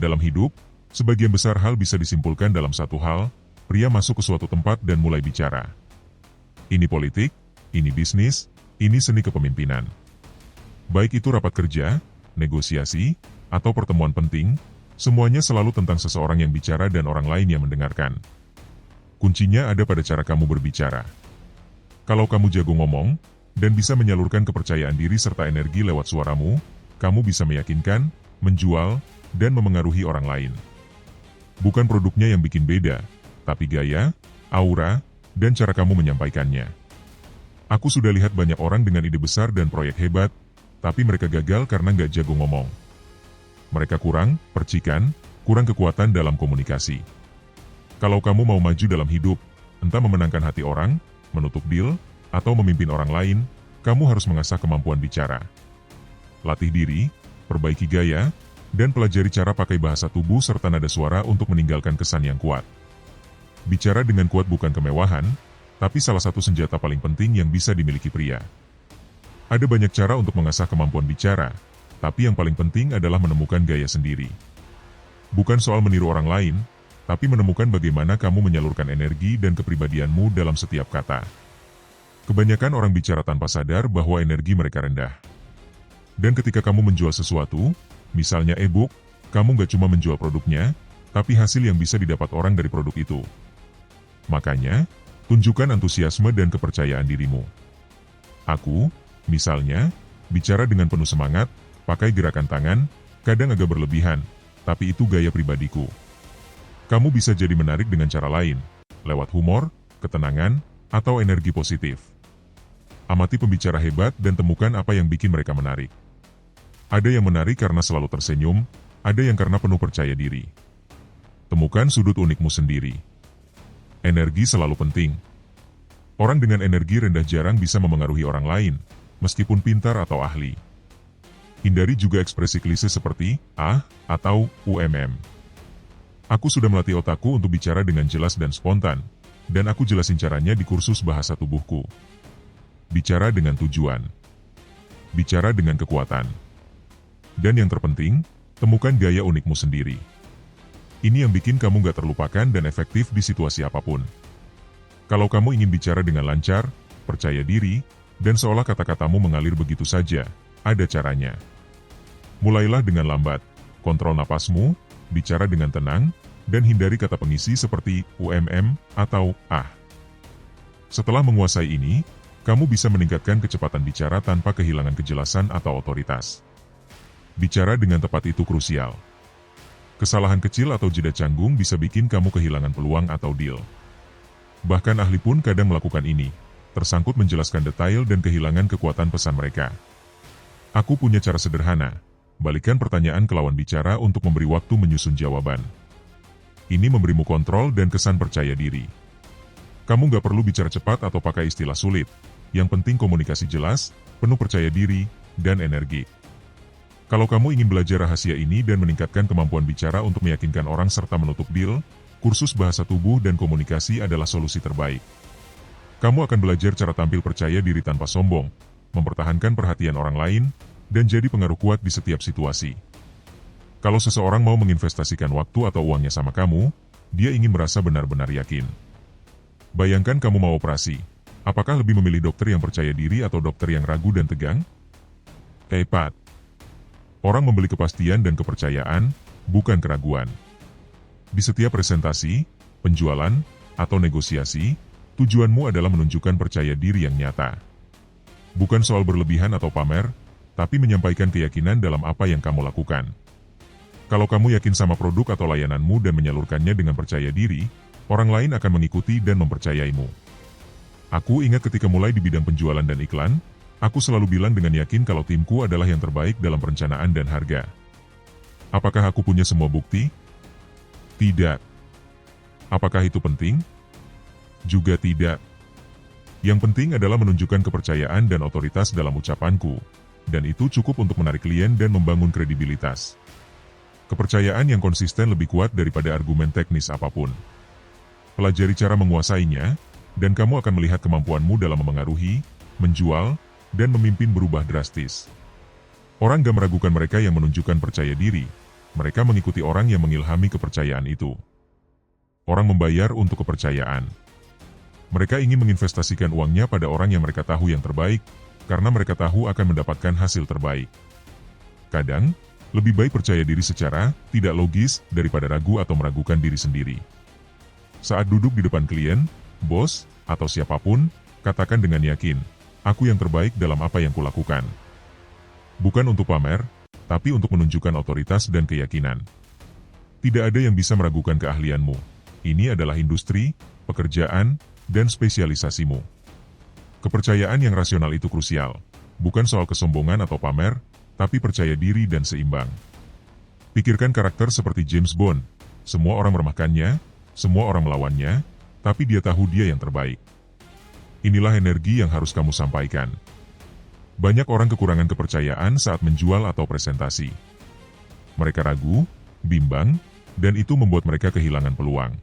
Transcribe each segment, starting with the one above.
Dalam hidup, sebagian besar hal bisa disimpulkan dalam satu hal, pria masuk ke suatu tempat dan mulai bicara. Ini politik, ini bisnis, ini seni kepemimpinan. Baik itu rapat kerja, negosiasi, atau pertemuan penting, semuanya selalu tentang seseorang yang bicara dan orang lain yang mendengarkan. Kuncinya ada pada cara kamu berbicara. Kalau kamu jago ngomong, dan bisa menyalurkan kepercayaan diri serta energi lewat suaramu, kamu bisa meyakinkan, menjual, dan memengaruhi orang lain. Bukan produknya yang bikin beda, tapi gaya, aura, dan cara kamu menyampaikannya. Aku sudah lihat banyak orang dengan ide besar dan proyek hebat, tapi mereka gagal karena nggak jago ngomong. Mereka kurang percikan, kurang kekuatan dalam komunikasi. Kalau kamu mau maju dalam hidup, entah memenangkan hati orang, menutup deal, atau memimpin orang lain, kamu harus mengasah kemampuan bicara. Latih diri, perbaiki gaya, dan pelajari cara pakai bahasa tubuh serta nada suara untuk meninggalkan kesan yang kuat. Bicara dengan kuat bukan kemewahan, tapi salah satu senjata paling penting yang bisa dimiliki pria. Ada banyak cara untuk mengasah kemampuan bicara, tapi yang paling penting adalah menemukan gaya sendiri. Bukan soal meniru orang lain, tapi menemukan bagaimana kamu menyalurkan energi dan kepribadianmu dalam setiap kata. Kebanyakan orang bicara tanpa sadar bahwa energi mereka rendah. Dan ketika kamu menjual sesuatu, misalnya e-book, kamu nggak cuma menjual produknya, tapi hasil yang bisa didapat orang dari produk itu. Makanya, tunjukkan antusiasme dan kepercayaan dirimu. Aku, misalnya, bicara dengan penuh semangat, pakai gerakan tangan, kadang agak berlebihan, tapi itu gaya pribadiku. Kamu bisa jadi menarik dengan cara lain, lewat humor, ketenangan, atau energi positif. Amati pembicara hebat dan temukan apa yang bikin mereka menarik. Ada yang menarik karena selalu tersenyum, ada yang karena penuh percaya diri. Temukan sudut unikmu sendiri. Energi selalu penting. Orang dengan energi rendah jarang bisa memengaruhi orang lain, meskipun pintar atau ahli. Hindari juga ekspresi klise seperti atau Aku sudah melatih otakku untuk bicara dengan jelas dan spontan, dan aku jelasin caranya di kursus bahasa tubuhku. Bicara dengan tujuan. Bicara dengan kekuatan. Dan yang terpenting, temukan gaya unikmu sendiri. Ini yang bikin kamu gak terlupakan dan efektif di situasi apapun. Kalau kamu ingin bicara dengan lancar, percaya diri, dan seolah kata-katamu mengalir begitu saja, ada caranya. Mulailah dengan lambat, kontrol napasmu, bicara dengan tenang, dan hindari kata pengisi seperti atau Setelah menguasai ini, kamu bisa meningkatkan kecepatan bicara tanpa kehilangan kejelasan atau otoritas. Bicara dengan tepat itu krusial. Kesalahan kecil atau jeda canggung bisa bikin kamu kehilangan peluang atau deal. Bahkan ahli pun kadang melakukan ini, tersangkut menjelaskan detail dan kehilangan kekuatan pesan mereka. Aku punya cara sederhana, balikan pertanyaan ke lawan bicara untuk memberi waktu menyusun jawaban. Ini memberimu kontrol dan kesan percaya diri. Kamu gak perlu bicara cepat atau pakai istilah sulit, yang penting komunikasi jelas, penuh percaya diri, dan energi. Kalau kamu ingin belajar rahasia ini dan meningkatkan kemampuan bicara untuk meyakinkan orang serta menutup deal, kursus bahasa tubuh dan komunikasi adalah solusi terbaik. Kamu akan belajar cara tampil percaya diri tanpa sombong, mempertahankan perhatian orang lain, dan jadi pengaruh kuat di setiap situasi. Kalau seseorang mau menginvestasikan waktu atau uangnya sama kamu, dia ingin merasa benar-benar yakin. Bayangkan kamu mau operasi, apakah lebih memilih dokter yang percaya diri atau dokter yang ragu dan tegang? Tepat. Orang membeli kepastian dan kepercayaan, bukan keraguan. Di setiap presentasi, penjualan, atau negosiasi, tujuanmu adalah menunjukkan percaya diri yang nyata. Bukan soal berlebihan atau pamer, tapi menyampaikan keyakinan dalam apa yang kamu lakukan. Kalau kamu yakin sama produk atau layananmu dan menyalurkannya dengan percaya diri, orang lain akan mengikuti dan mempercayaimu. Aku ingat ketika mulai di bidang penjualan dan iklan, aku selalu bilang dengan yakin kalau timku adalah yang terbaik dalam perencanaan dan harga. Apakah aku punya semua bukti? Tidak. Apakah itu penting? Juga tidak. Yang penting adalah menunjukkan kepercayaan dan otoritas dalam ucapanku, dan itu cukup untuk menarik klien dan membangun kredibilitas. Kepercayaan yang konsisten lebih kuat daripada argumen teknis apapun. Pelajari cara menguasainya, dan kamu akan melihat kemampuanmu dalam memengaruhi, menjual, dan memimpin berubah drastis. Orang gak meragukan mereka yang menunjukkan percaya diri, Mereka mengikuti orang yang mengilhami kepercayaan itu. Orang membayar untuk kepercayaan. Mereka ingin menginvestasikan uangnya pada orang yang mereka tahu yang terbaik, karena mereka tahu akan mendapatkan hasil terbaik. Kadang, lebih baik percaya diri secara tidak logis daripada ragu atau meragukan diri sendiri. Saat duduk di depan klien, bos, atau siapapun, katakan dengan yakin, aku yang terbaik dalam apa yang kulakukan. Bukan untuk pamer, tapi untuk menunjukkan otoritas dan keyakinan. Tidak ada yang bisa meragukan keahlianmu. Ini adalah industri, pekerjaan, dan spesialisasimu. Kepercayaan yang rasional itu krusial, bukan soal kesombongan atau pamer, tapi percaya diri dan seimbang. Pikirkan karakter seperti James Bond. Semua orang meremehkannya, semua orang melawannya, tapi dia tahu dia yang terbaik. Inilah energi yang harus kamu sampaikan. Banyak orang kekurangan kepercayaan saat menjual atau presentasi. Mereka ragu, bimbang, dan itu membuat mereka kehilangan peluang.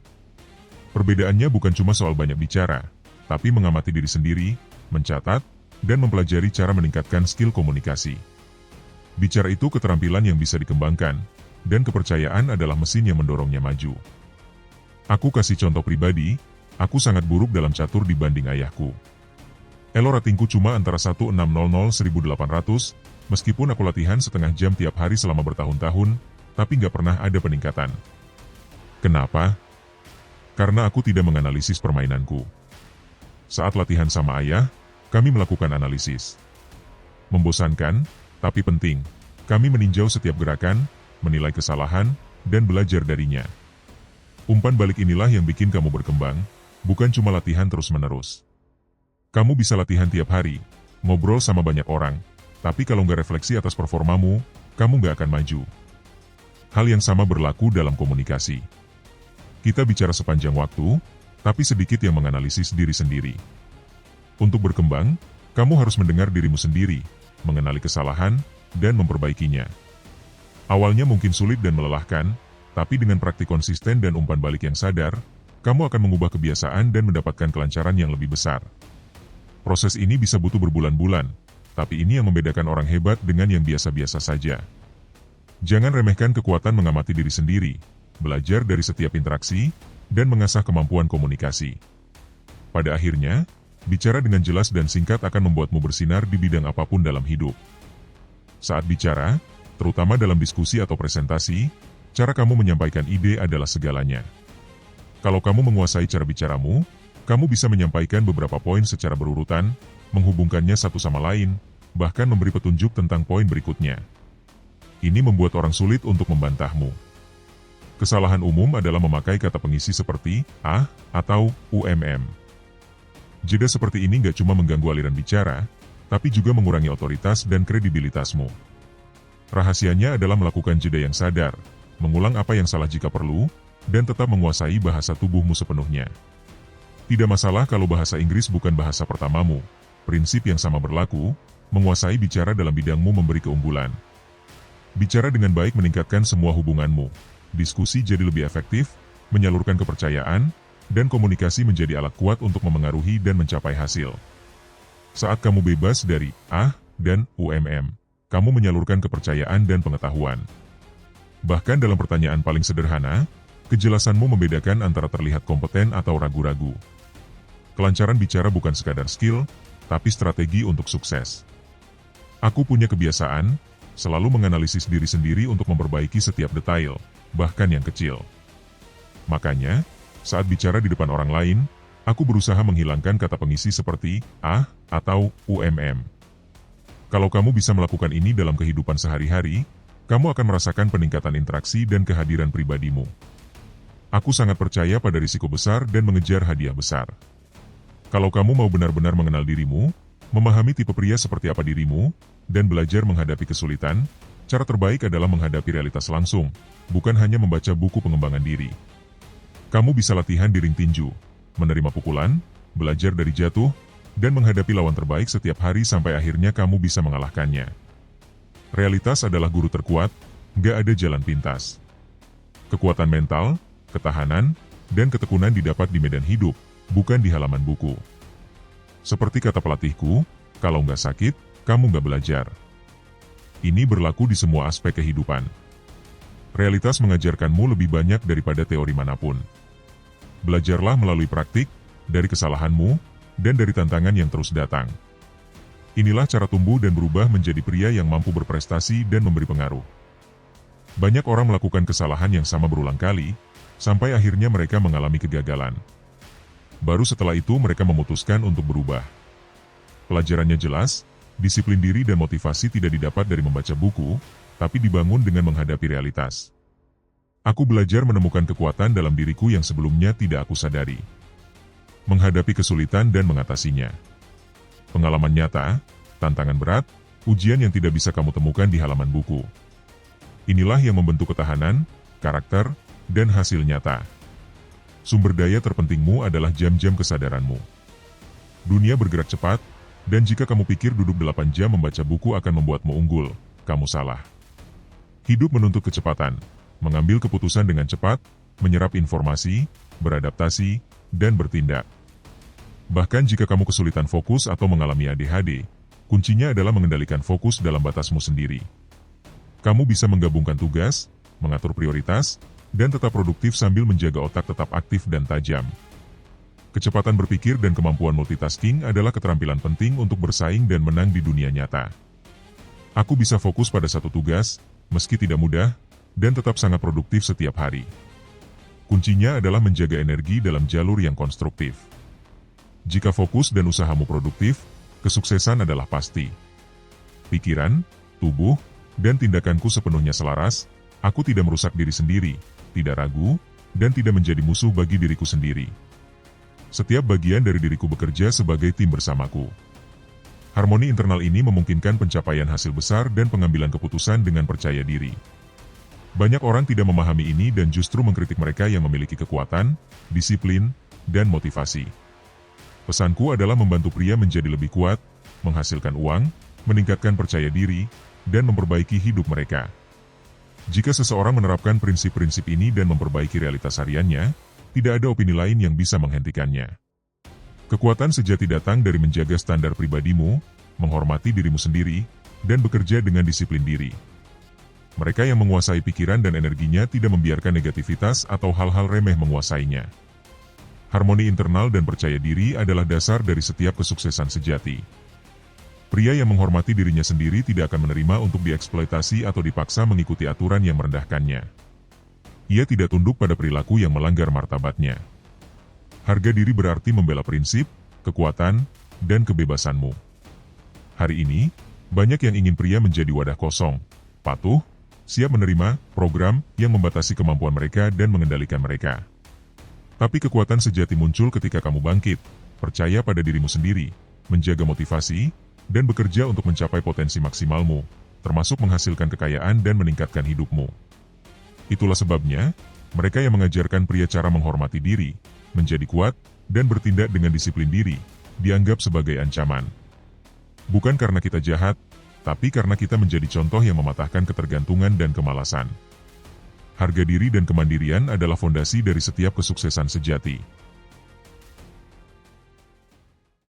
Perbedaannya bukan cuma soal banyak bicara, tapi mengamati diri sendiri, mencatat, dan mempelajari cara meningkatkan skill komunikasi. Bicara itu keterampilan yang bisa dikembangkan, dan kepercayaan adalah mesin yang mendorongnya maju. Aku kasih contoh pribadi, aku sangat buruk dalam catur dibanding ayahku. Elo ratingku cuma antara 1600-1800, meskipun aku latihan setengah jam tiap hari selama bertahun-tahun, tapi nggak pernah ada peningkatan. Kenapa? Karena aku tidak menganalisis permainanku. Saat latihan sama ayah, kami melakukan analisis. Membosankan, tapi penting. Kami meninjau setiap gerakan, menilai kesalahan, dan belajar darinya. Umpan balik inilah yang bikin kamu berkembang, bukan cuma latihan terus-menerus. Kamu bisa latihan tiap hari, ngobrol sama banyak orang, tapi kalau nggak refleksi atas performamu, kamu nggak akan maju. Hal yang sama berlaku dalam komunikasi. Kita bicara sepanjang waktu, tapi sedikit yang menganalisis diri sendiri. Untuk berkembang, kamu harus mendengar dirimu sendiri, mengenali kesalahan, dan memperbaikinya. Awalnya mungkin sulit dan melelahkan, tapi dengan praktik konsisten dan umpan balik yang sadar, kamu akan mengubah kebiasaan dan mendapatkan kelancaran yang lebih besar. Proses ini bisa butuh berbulan-bulan, tapi ini yang membedakan orang hebat dengan yang biasa-biasa saja. Jangan remehkan kekuatan mengamati diri sendiri, belajar dari setiap interaksi, dan mengasah kemampuan komunikasi. Pada akhirnya, bicara dengan jelas dan singkat akan membuatmu bersinar di bidang apapun dalam hidup. Saat bicara, terutama dalam diskusi atau presentasi, cara kamu menyampaikan ide adalah segalanya. Kalau kamu menguasai cara bicaramu, kamu bisa menyampaikan beberapa poin secara berurutan, menghubungkannya satu sama lain, bahkan memberi petunjuk tentang poin berikutnya. Ini membuat orang sulit untuk membantahmu. Kesalahan umum adalah memakai kata pengisi seperti "ah" atau "umm". Jeda seperti ini nggak cuma mengganggu aliran bicara, tapi juga mengurangi otoritas dan kredibilitasmu. Rahasianya adalah melakukan jeda yang sadar, mengulang apa yang salah jika perlu, dan tetap menguasai bahasa tubuhmu sepenuhnya. Tidak masalah kalau bahasa Inggris bukan bahasa pertamamu, prinsip yang sama berlaku, menguasai bicara dalam bidangmu memberi keunggulan. Bicara dengan baik meningkatkan semua hubunganmu. Diskusi jadi lebih efektif, menyalurkan kepercayaan, dan komunikasi menjadi alat kuat untuk memengaruhi dan mencapai hasil. Saat kamu bebas dari "ah" dan "umm", kamu menyalurkan kepercayaan dan pengetahuan. Bahkan dalam pertanyaan paling sederhana, kejelasanmu membedakan antara terlihat kompeten atau ragu-ragu. Kelancaran bicara bukan sekadar skill, tapi strategi untuk sukses. Aku punya kebiasaan, selalu menganalisis diri sendiri untuk memperbaiki setiap detail, bahkan yang kecil. Makanya, saat bicara di depan orang lain, aku berusaha menghilangkan kata pengisi seperti "ah" atau "umm". Kalau kamu bisa melakukan ini dalam kehidupan sehari-hari, kamu akan merasakan peningkatan interaksi dan kehadiran pribadimu. Aku sangat percaya pada risiko besar dan mengejar hadiah besar. Kalau kamu mau benar-benar mengenal dirimu, memahami tipe pria seperti apa dirimu, dan belajar menghadapi kesulitan, cara terbaik adalah menghadapi realitas langsung, bukan hanya membaca buku pengembangan diri. Kamu bisa latihan di ring tinju, menerima pukulan, belajar dari jatuh, dan menghadapi lawan terbaik setiap hari sampai akhirnya kamu bisa mengalahkannya. Realitas adalah guru terkuat, nggak ada jalan pintas. Kekuatan mental, ketahanan, dan ketekunan didapat di medan hidup, bukan di halaman buku. Seperti kata pelatihku, kalau nggak sakit, kamu nggak belajar. Ini berlaku di semua aspek kehidupan. Realitas mengajarkanmu lebih banyak daripada teori manapun. Belajarlah melalui praktik, dari kesalahanmu, dan dari tantangan yang terus datang. Inilah cara tumbuh dan berubah menjadi pria yang mampu berprestasi dan memberi pengaruh. Banyak orang melakukan kesalahan yang sama berulang kali, sampai akhirnya mereka mengalami kegagalan. Baru setelah itu mereka memutuskan untuk berubah. Pelajarannya jelas, disiplin diri dan motivasi tidak didapat dari membaca buku, tapi dibangun dengan menghadapi realitas. Aku belajar menemukan kekuatan dalam diriku yang sebelumnya tidak aku sadari. Menghadapi kesulitan dan mengatasinya. Pengalaman nyata, tantangan berat, ujian yang tidak bisa kamu temukan di halaman buku. Inilah yang membentuk ketahanan, karakter, dan hasil nyata. Sumber daya terpentingmu adalah jam-jam kesadaranmu. Dunia bergerak cepat, dan jika kamu pikir duduk 8 jam membaca buku akan membuatmu unggul, kamu salah. Hidup menuntut kecepatan, mengambil keputusan dengan cepat, menyerap informasi, beradaptasi, dan bertindak. Bahkan jika kamu kesulitan fokus atau mengalami ADHD, kuncinya adalah mengendalikan fokus dalam batasmu sendiri. Kamu bisa menggabungkan tugas, mengatur prioritas, dan tetap produktif sambil menjaga otak tetap aktif dan tajam. Kecepatan berpikir dan kemampuan multitasking adalah keterampilan penting untuk bersaing dan menang di dunia nyata. Aku bisa fokus pada satu tugas, meski tidak mudah, dan tetap sangat produktif setiap hari. Kuncinya adalah menjaga energi dalam jalur yang konstruktif. Jika fokus dan usahamu produktif, kesuksesan adalah pasti. Pikiran, tubuh, dan tindakanku sepenuhnya selaras, aku tidak merusak diri sendiri, tidak ragu, dan tidak menjadi musuh bagi diriku sendiri. Setiap bagian dari diriku bekerja sebagai tim bersamaku. Harmoni internal ini memungkinkan pencapaian hasil besar dan pengambilan keputusan dengan percaya diri. Banyak orang tidak memahami ini dan justru mengkritik mereka yang memiliki kekuatan, disiplin, dan motivasi. Pesanku adalah membantu pria menjadi lebih kuat, menghasilkan uang, meningkatkan percaya diri, dan memperbaiki hidup mereka. Jika seseorang menerapkan prinsip-prinsip ini dan memperbaiki realitas hariannya, tidak ada opini lain yang bisa menghentikannya. Kekuatan sejati datang dari menjaga standar pribadimu, menghormati dirimu sendiri, dan bekerja dengan disiplin diri. Mereka yang menguasai pikiran dan energinya tidak membiarkan negativitas atau hal-hal remeh menguasainya. Harmoni internal dan percaya diri adalah dasar dari setiap kesuksesan sejati. Pria yang menghormati dirinya sendiri tidak akan menerima untuk dieksploitasi atau dipaksa mengikuti aturan yang merendahkannya. Ia tidak tunduk pada perilaku yang melanggar martabatnya. Harga diri berarti membela prinsip, kekuatan, dan kebebasanmu. Hari ini, banyak yang ingin pria menjadi wadah kosong, patuh, siap menerima program yang membatasi kemampuan mereka dan mengendalikan mereka. Tapi kekuatan sejati muncul ketika kamu bangkit, percaya pada dirimu sendiri, menjaga motivasi, dan bekerja untuk mencapai potensi maksimalmu, termasuk menghasilkan kekayaan dan meningkatkan hidupmu. Itulah sebabnya, mereka yang mengajarkan pria cara menghormati diri, menjadi kuat, dan bertindak dengan disiplin diri, dianggap sebagai ancaman. Bukan karena kita jahat, tapi karena kita menjadi contoh yang mematahkan ketergantungan dan kemalasan. Harga diri dan kemandirian adalah fondasi dari setiap kesuksesan sejati.